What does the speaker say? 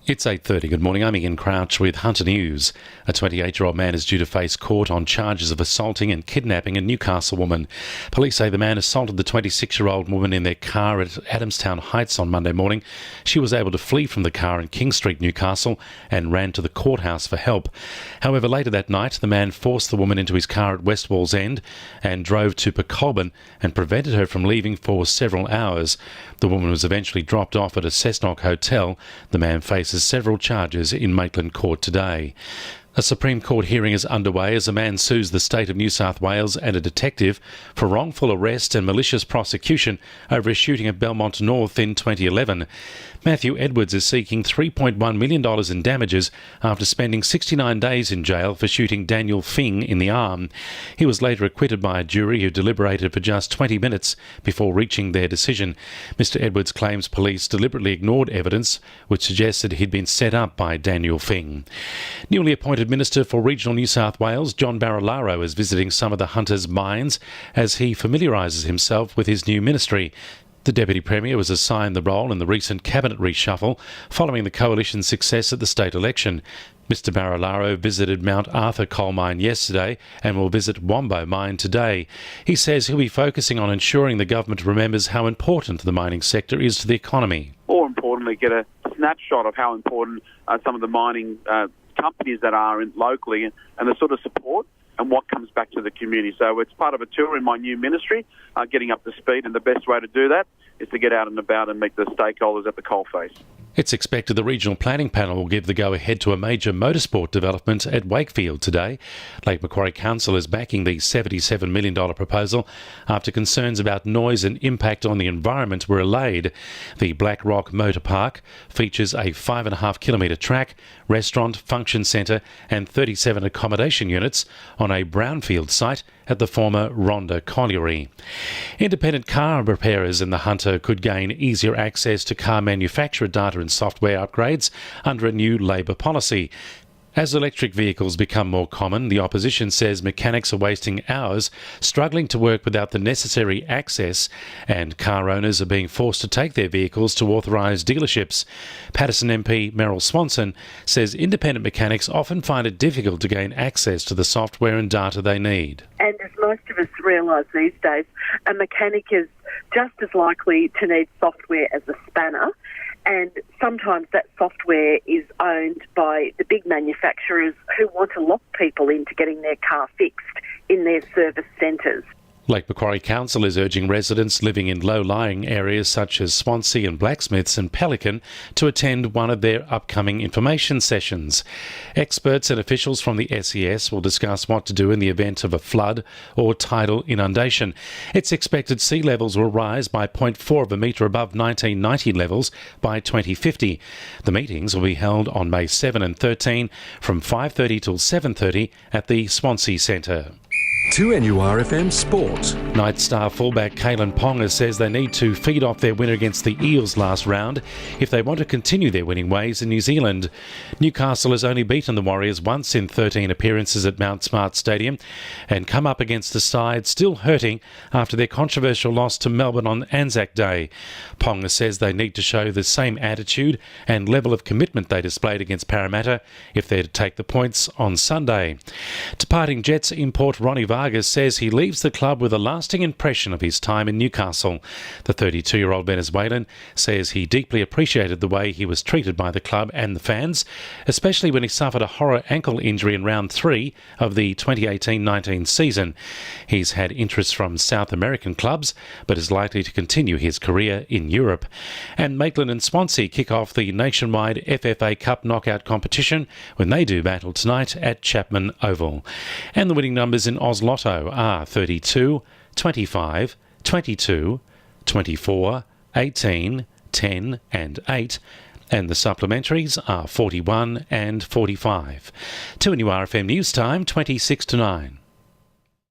It's 8:30. Good morning. I'm Ian Crouch with Hunter News. A 28-year-old man is due to face court on charges of assaulting and kidnapping a Newcastle woman. Police say the man assaulted the 26-year-old woman in their car at Adamstown Heights on Monday morning. She was able to flee from the car in King Street, Newcastle, and ran to the courthouse for help. However, later that night, the man forced the woman into his car at West Wallsend and drove to Pecolbin and prevented her from leaving for several hours. The woman was eventually dropped off at a Cessnock hotel. The man faces several charges in Maitland Court today. A Supreme Court hearing is underway as a man sues the state of New South Wales and a detective for wrongful arrest and malicious prosecution over a shooting at Belmont North in 2011. Matthew Edwards is seeking $3.1 million in damages after spending 69 days in jail for shooting Daniel Fing in the arm. He was later acquitted by a jury who deliberated for just 20 minutes before reaching their decision. Mr. Edwards claims police deliberately ignored evidence which suggested he'd been set up by Daniel Fing. Newly appointed Minister for Regional New South Wales, John Barilaro, is visiting some of the Hunters' mines as he familiarises himself with his new ministry. The Deputy Premier was assigned the role in the recent cabinet reshuffle following the coalition's success at the state election. Mr. Barilaro visited Mount Arthur coal mine yesterday and will visit Wombo mine today. He says he'll be focusing on ensuring the government remembers how important the mining sector is to the economy. More importantly, get a snapshot of how important some of the mining companies that are locally and the sort of support and what comes back to the community. So it's part of a tour in my new ministry, getting up to speed, and the best way to do that is to get out and about and meet the stakeholders at the coalface. It's expected the Regional Planning Panel will give the go-ahead to a major motorsport development at Wakefield today. Lake Macquarie Council is backing the $77 million proposal after concerns about noise and impact on the environment were allayed. The Black Rock Motor Park features a 5.5-kilometre track, restaurant, function centre and 37 accommodation units on a brownfield site at the former Rhondda Colliery. Independent car repairers in the Hunter could gain easier access to car manufacturer data and software upgrades under a new Labor policy. As electric vehicles become more common, the opposition says mechanics are wasting hours struggling to work without the necessary access, and car owners are being forced to take their vehicles to authorised dealerships. Paterson MP Meryl Swanson says independent mechanics often find it difficult to gain access to the software and data they need. And as most of us realise these days, a mechanic is just as likely to need software as a spanner. And sometimes that software is owned by the big manufacturers who want to lock people into getting their car fixed in their service centres. Lake Macquarie Council is urging residents living in low-lying areas such as Swansea and Blacksmiths and Pelican to attend one of their upcoming information sessions. Experts and officials from the SES will discuss what to do in the event of a flood or tidal inundation. It's expected sea levels will rise by 0.4 of a metre above 1990 levels by 2050. The meetings will be held on May 7 and 13 from 5:30 till 7:30 at the Swansea Centre. 2NURFM Sport. Night Star fullback Kalen Ponga says they need to feed off their win against the Eels last round if they want to continue their winning ways in New Zealand. Newcastle has only beaten the Warriors once in 13 appearances at Mount Smart Stadium and come up against a side still hurting after their controversial loss to Melbourne on Anzac Day. Ponga says they need to show the same attitude and level of commitment they displayed against Parramatta if they're to take the points on Sunday. Departing Jets import Ronnie Vargas says he leaves the club with a lasting impression of his time in Newcastle. The 32-year-old Venezuelan says he deeply appreciated the way he was treated by the club and the fans, especially when he suffered a horror ankle injury in round 3 of the 2018-19 season. He's had interest from South American clubs, but is likely to continue his career in Europe. And Maitland and Swansea kick off the nationwide FFA Cup knockout competition when they do battle tonight at Chapman Oval. And the winning numbers in Oz Lotto are 32, 25, 22, 24, 18, 10 and 8, and the supplementaries are 41 and 45. 2NURFM News Time, 26 to 9.